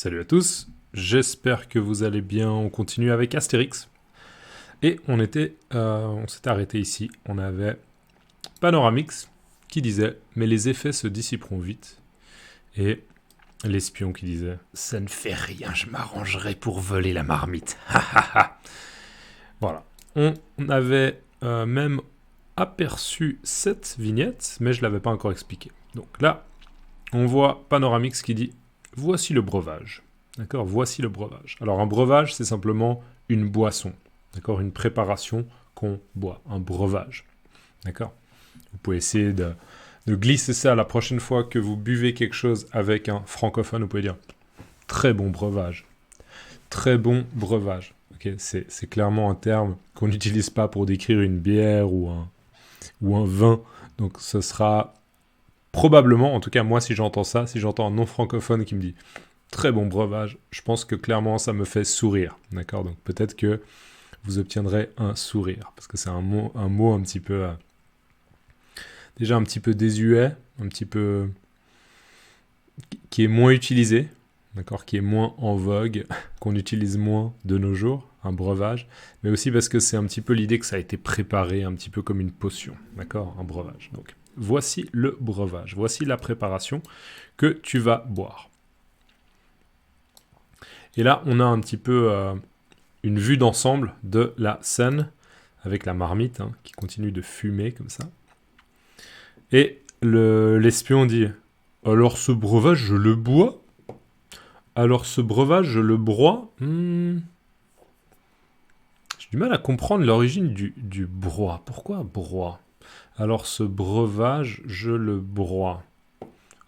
Salut à tous, j'espère que vous allez bien. On continue avec Astérix. Et on s'était arrêté ici. On avait Panoramix qui disait « Mais les effets se dissiperont vite ». Et l'espion qui disait « Ça ne fait rien, je m'arrangerai pour voler la marmite. » Voilà. On avait même aperçu cette vignette, mais je ne l'avais pas encore expliqué. Donc là, on voit Panoramix qui dit « Voici le breuvage ». D'accord, voici le breuvage. Alors un breuvage, c'est simplement une boisson. D'accord, une préparation qu'on boit, un breuvage. D'accord. Vous pouvez essayer de glisser ça la prochaine fois que vous buvez quelque chose avec un francophone. Vous pouvez dire très bon breuvage. Très bon breuvage. Okay, c'est clairement un terme qu'on n'utilise pas pour décrire une bière ou un vin. Donc ce sera probablement, en tout cas moi si j'entends ça, si j'entends un non francophone qui me dit très bon breuvage, je pense que clairement ça me fait sourire, d'accord. Donc peut-être que vous obtiendrez un sourire, parce que c'est un mot un petit peu, déjà un petit peu désuet, un petit peu, qui est moins utilisé, d'accord, qui est moins en vogue, qu'on utilise moins de nos jours, un breuvage, mais aussi parce que c'est un petit peu l'idée que ça a été préparé, un petit peu comme une potion, d'accord, un breuvage. Donc voici le breuvage, voici la préparation que tu vas boire. Et là, on a un petit peu une vue d'ensemble de la scène avec la marmite qui continue de fumer comme ça. Et l'espion dit « Alors ce breuvage, je le bois ? Alors ce breuvage, je le broie ? J'ai du mal à comprendre l'origine du broie. Pourquoi broie ? Alors ce breuvage, je le broie.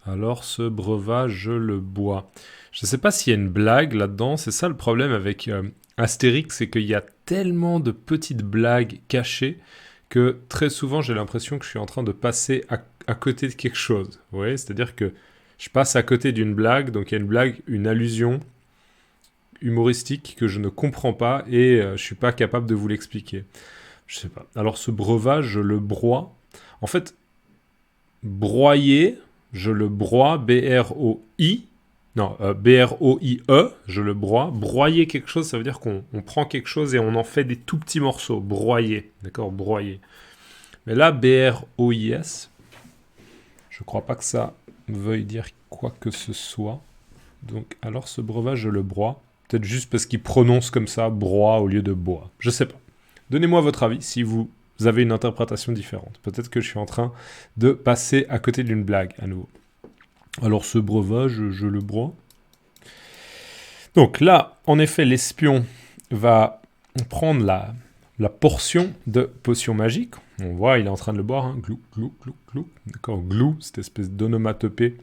Alors ce breuvage, je le bois. » Je ne sais pas s'il y a une blague là-dedans. C'est ça le problème avec Astérix, c'est qu'il y a tellement de petites blagues cachées que très souvent j'ai l'impression que je suis en train de passer à côté de quelque chose. Vous voyez ? C'est-à-dire que je passe à côté d'une blague, donc il y a une blague, une allusion humoristique que je ne comprends pas et je ne suis pas capable de vous l'expliquer. Je ne sais pas. Alors ce breuvage, je le broie. En fait, broyer, je le broie, B-R-O-I. Non, B-R-O-I-E, je le broie. Broyer quelque chose, ça veut dire qu'on prend quelque chose et on en fait des tout petits morceaux. Broyer, d'accord, broyer. Mais là, B-R-O-I-S, je crois pas que ça veuille dire quoi que ce soit. Donc, alors ce breuvage, je le broie. Peut-être juste parce qu'il prononce comme ça, broie au lieu de bois. Je sais pas. Donnez-moi votre avis si vous avez une interprétation différente. Peut-être que je suis en train de passer à côté d'une blague à nouveau. Alors ce breuvage, je le broie. Donc là, en effet, l'espion va prendre la portion de potion magique. On voit, il est en train de le boire. Glou, glou, glou, glou. D'accord, glou, cette espèce d'onomatopée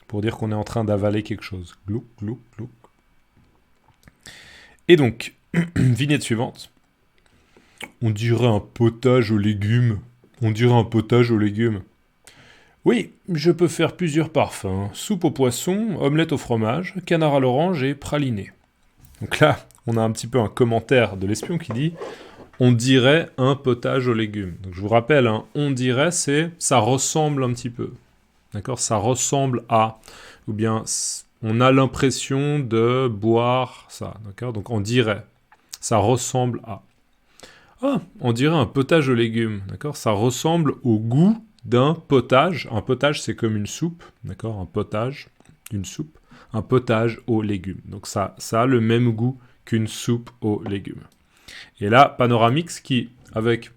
pour dire qu'on est en train d'avaler quelque chose. Glou, glou, glou. Et donc, vignette suivante. On dirait un potage aux légumes. On dirait un potage aux légumes. Oui, je peux faire plusieurs parfums. Soupe au poisson, omelette au fromage, canard à l'orange et praliné. Donc là, on a un petit peu un commentaire de l'espion qui dit « On dirait un potage aux légumes ». Donc je vous rappelle, on dirait, c'est « ça ressemble un petit peu ». D'accord ? Ça ressemble à, ou bien on a l'impression de boire ça. D'accord ? Donc on dirait, ça ressemble à. Ah, on dirait un potage aux légumes. D'accord ? Ça ressemble au goût d'un potage. Un potage, c'est comme une soupe, d'accord ? Un potage, une soupe. Un potage aux légumes. Donc ça a le même goût qu'une soupe aux légumes. Et là, Panoramix qui, avec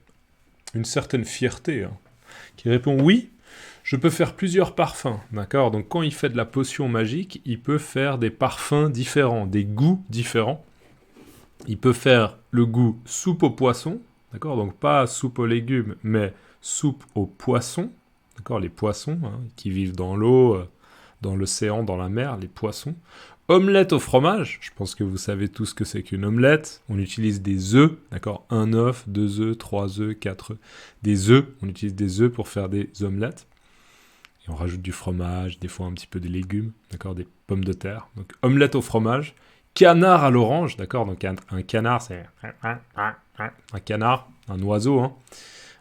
une certaine fierté, qui répond « Oui, je peux faire plusieurs parfums. » D'accord ? Donc quand il fait de la potion magique, il peut faire des parfums différents, des goûts différents. Il peut faire le goût soupe au poisson, d'accord ? Donc pas soupe aux légumes, mais soupe aux poissons, d'accord ? Les poissons qui vivent dans l'eau, dans l'océan, dans la mer, les poissons. Omelette au fromage, je pense que vous savez tous ce que c'est qu'une omelette. On utilise des œufs, d'accord ? 1 œuf, 2 œufs, 3 œufs, 4 œufs. Des œufs, on utilise des œufs pour faire des omelettes. Et on rajoute du fromage, des fois un petit peu des légumes, d'accord ? Des pommes de terre. Donc omelette au fromage. Canard à l'orange, d'accord ? Donc un canard, c'est un canard, un oiseau,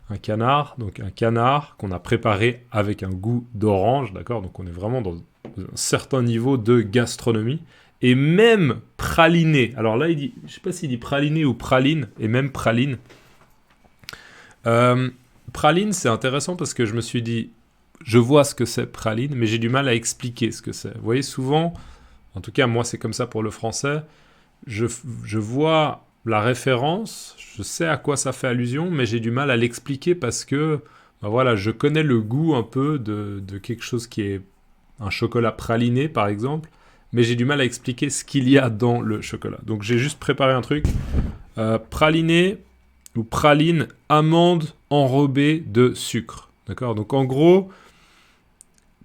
un canard, donc un canard qu'on a préparé avec un goût d'orange, d'accord ? Donc on est vraiment dans un certain niveau de gastronomie. et même praliné. Alors là, il dit, je ne sais pas s'il dit praliné ou praline, et même praline. Praline, c'est intéressant parce que je me suis dit, je vois ce que c'est praline, mais j'ai du mal à expliquer ce que c'est. Vous voyez, souvent, en tout cas, moi, c'est comme ça pour le français, je vois la référence, je sais à quoi ça fait allusion, mais j'ai du mal à l'expliquer parce que, ben voilà, je connais le goût un peu de quelque chose qui est un chocolat praliné, par exemple, mais j'ai du mal à expliquer ce qu'il y a dans le chocolat. Donc j'ai juste préparé un truc. Praliné ou praline, amande enrobée de sucre. D'accord? Donc en gros,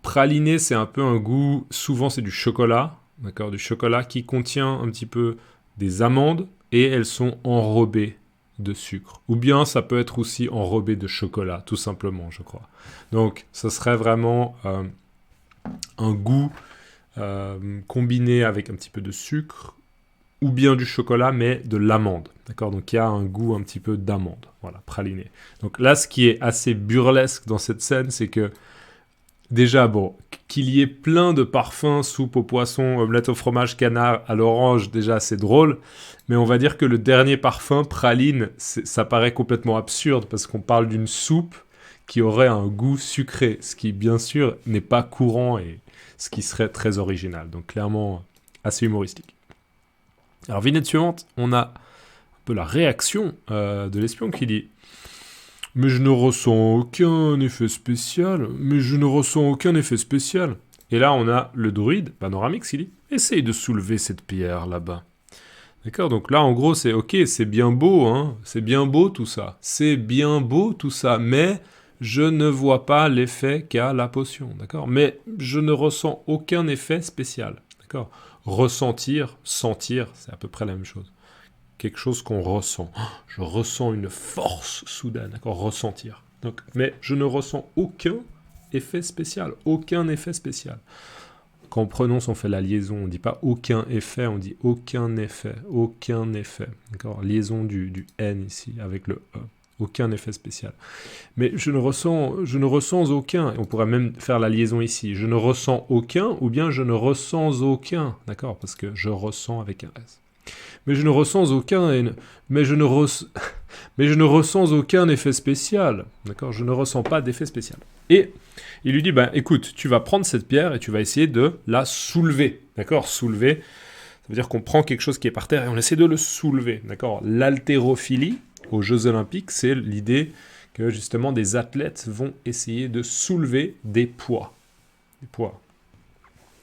praliné, c'est un peu un goût, souvent c'est du chocolat, d'accord? Du chocolat qui contient un petit peu des amandes et elles sont enrobées de sucre. Ou bien ça peut être aussi enrobé de chocolat, tout simplement, je crois. Donc ça serait vraiment un goût combiné avec un petit peu de sucre ou bien du chocolat, mais de l'amande. D'accord? Donc il y a un goût un petit peu d'amande. Voilà, praliné. Donc là, ce qui est assez burlesque dans cette scène, c'est que déjà, bon, qu'il y ait plein de parfums, soupe au poisson, omelette au fromage, canard, à l'orange, déjà c'est drôle. Mais on va dire que le dernier parfum, praline, ça paraît complètement absurde parce qu'on parle d'une soupe qui aurait un goût sucré, ce qui bien sûr n'est pas courant et ce qui serait très original. Donc clairement, assez humoristique. Alors, vignette suivante, on a un peu la réaction de l'espion qui dit « Mais je ne ressens aucun effet spécial, mais je ne ressens aucun effet spécial. » Et là, on a le druide, Panoramix, qui dit « Essaye de soulever cette pierre là-bas. » D'accord, donc là, en gros, c'est « Ok, c'est bien beau, hein, c'est bien beau tout ça, c'est bien beau tout ça, mais je ne vois pas l'effet qu'a la potion, d'accord? Mais je ne ressens aucun effet spécial, d'accord? Ressentir, sentir, c'est à peu près la même chose. Quelque chose qu'on ressent. Oh, je ressens une force soudaine, d'accord? Ressentir. Donc, mais je ne ressens aucun effet spécial. Aucun effet spécial. Quand on prononce, on fait la liaison. On ne dit pas aucun effet, on dit aucun effet. Aucun effet. D'accord? Liaison du N ici, avec le E. Aucun effet spécial. Mais je ne ressens aucun. On pourrait même faire la liaison ici. Je ne ressens aucun, ou bien je ne ressens aucun. D'accord? Parce que je ressens avec un S. Mais je ne ressens aucun, mais je ne ressens aucun effet spécial. D'accord? Je ne ressens pas d'effet spécial. Et il lui dit, ben écoute, tu vas prendre cette pierre et tu vas essayer de la soulever. D'accord? Soulever, ça veut dire qu'on prend quelque chose qui est par terre et on essaie de le soulever. D'accord? L'haltérophilie, aux Jeux Olympiques, c'est l'idée que justement des athlètes vont essayer de soulever des poids. Des poids.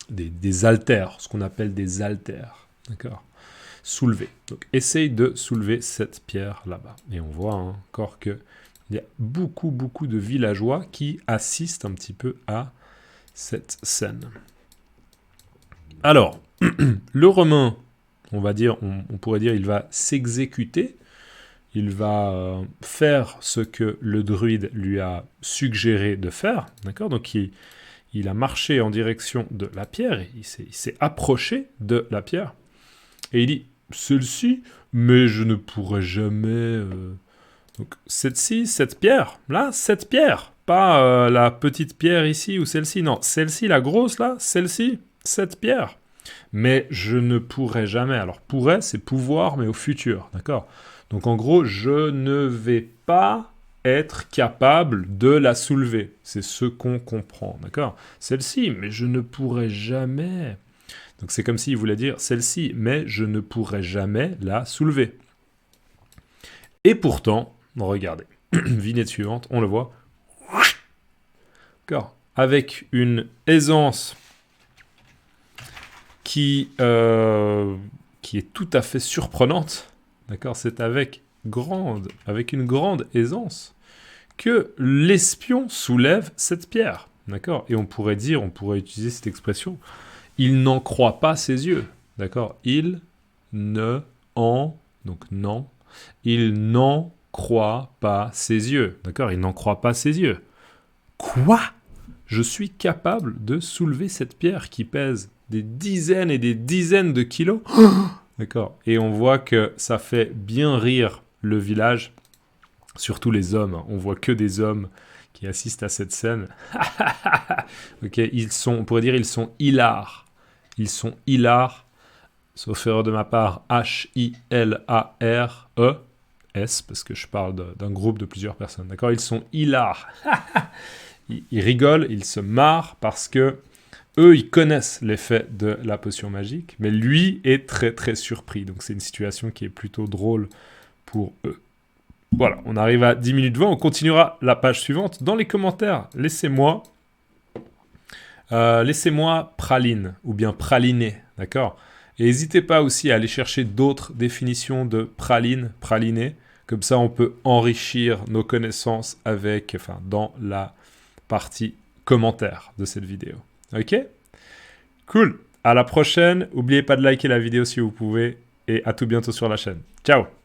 Des haltères, ce qu'on appelle des haltères. D'accord? Soulever. Donc, essaye de soulever cette pierre là-bas. Et on voit encore qu'il y a beaucoup, beaucoup de villageois qui assistent un petit peu à cette scène. Alors, le Romain, on va dire, on pourrait dire, il va s'exécuter. Il va faire ce que le druide lui a suggéré de faire. D'accord? Donc, il a marché en direction de la pierre. Il s'est approché de la pierre. Et il dit, celle-ci, mais je ne pourrai jamais... Donc, cette pierre, là, cette pierre, pas la petite pierre ici ou celle-ci, non, celle-ci, la grosse, là, celle-ci, cette pierre. Mais je ne pourrai jamais. Alors, pourrait, c'est pouvoir, mais au futur, d'accord? Donc, en gros, je ne vais pas être capable de la soulever. C'est ce qu'on comprend, d'accord? Celle-ci, mais je ne pourrai jamais... Donc c'est comme s'il voulait dire celle-ci, mais je ne pourrai jamais la soulever. Et pourtant, regardez, vignette suivante, on le voit. D'accord. Avec une aisance qui est tout à fait surprenante. D'accord. C'est avec une grande aisance que l'espion soulève cette pierre. D'accord. Et on pourrait utiliser cette expression. Il n'en croit pas ses yeux, d'accord? Il n'en croit pas ses yeux, d'accord? Il n'en croit pas ses yeux. Quoi? Je suis capable de soulever cette pierre qui pèse des dizaines et des dizaines de kilos? D'accord? Et on voit que ça fait bien rire le village, surtout les hommes. On voit que des hommes qui assistent à cette scène. Ok, on pourrait dire ils sont hilars. Ils sont hilars sauf erreur de ma part, H-I-L-A-R-E-S, parce que je parle d'un groupe de plusieurs personnes, d'accord? Ils sont hilars. Ils rigolent, ils se marrent parce que eux, ils connaissent l'effet de la potion magique, mais lui est très très surpris. Donc c'est une situation qui est plutôt drôle pour eux. Voilà, on arrive à 10 minutes 20, on continuera la page suivante. Dans les commentaires, laissez-moi praline ou bien praliné, d'accord? Et n'hésitez pas aussi à aller chercher d'autres définitions de praline, praliné. Comme ça, on peut enrichir nos connaissances dans la partie commentaires de cette vidéo. Ok? Cool. À la prochaine. N'oubliez pas de liker la vidéo si vous pouvez. Et à tout bientôt sur la chaîne. Ciao!